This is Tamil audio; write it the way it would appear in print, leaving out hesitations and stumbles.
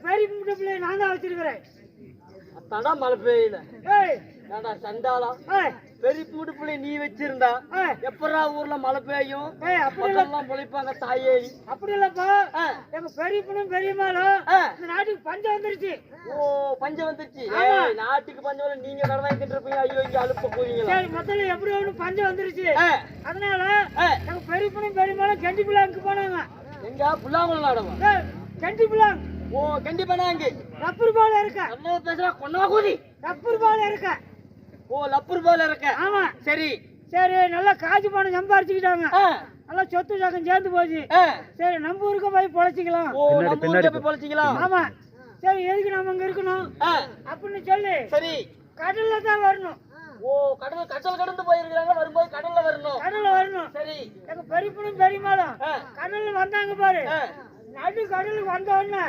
பெரிய முட்டை பிள்ளைய நான் தான் வச்சிருக்கிறேன். அத்தாடா மழை பெய்யல. ஏய் ஏண்டா சண்டாளம், ஏய் பெரிய மூட்டு பிள்ளை நீ வச்சிருந்தா எப்படா ஊர்ல மழை பெய்யும்? அப்படி இல்ல, மக்கள்லாம் பொழிப்பாங்க தாயேடி. அப்படி இல்லப்பா. எங்க பெரியப்பனும் பெரியம்மாலும் இந்த நாட்டுக்கு பஞ்சம் வந்துருச்சு. ஓ பஞ்சம் வந்துருச்சு. நாட்டுக்கு பஞ்சம் வர நீங்க கடன் வாங்கிட்டு இருப்பீங்க. ஐயோ இங்க அலுப்ப போவீங்களா? சரி மொத்தம் எப்படி ஒண்ணு பஞ்சம் வந்துருச்சு. அதனால எங்க பெரியப்பனும் பெரியம்மாலும் கெண்டி பிள்ளாங்க போனாங்க. எங்க புல்லாங்குளம் நாடகம்? கெண்டி பிள்ளாங்க. ஓ கண்டி பண்ணாங்க. ரப்பர் பால் இருக்க. நம்ம பேசுறா கொண்டா கூதி. ரப்பர் பால் இருக்க. ஓ லப்பர் பால் இருக்க. ஆமா சரி சரி. நல்லா காசு பணம் சம்பாரிச்சுக்கிட்டாங்க. நல்லா சொத்து சாக்கம் சேர்ந்து போச்சு. சரி நம்ம ஊருக்கு போய் பொழைச்சிக்கலாம். ஓ நம்ம ஊருக்கு போய் பொழைச்சிக்கலாம். ஆமா சரி. எதுக்கு நம்ம அங்க இருக்கணும் அப்படின்னு சொல்லி சரி கடல்ல தான் வரணும். ஓ கடல் கடந்து போயிருக்காங்க. வரும்போது கடல்ல வரணும். கடல்ல வரணும். சரி எங்க பெரியப்பனும் பெரியம்மாளும் கடல்ல வந்தாங்க பாரு. நடு கடலுக்கு வந்த உடனே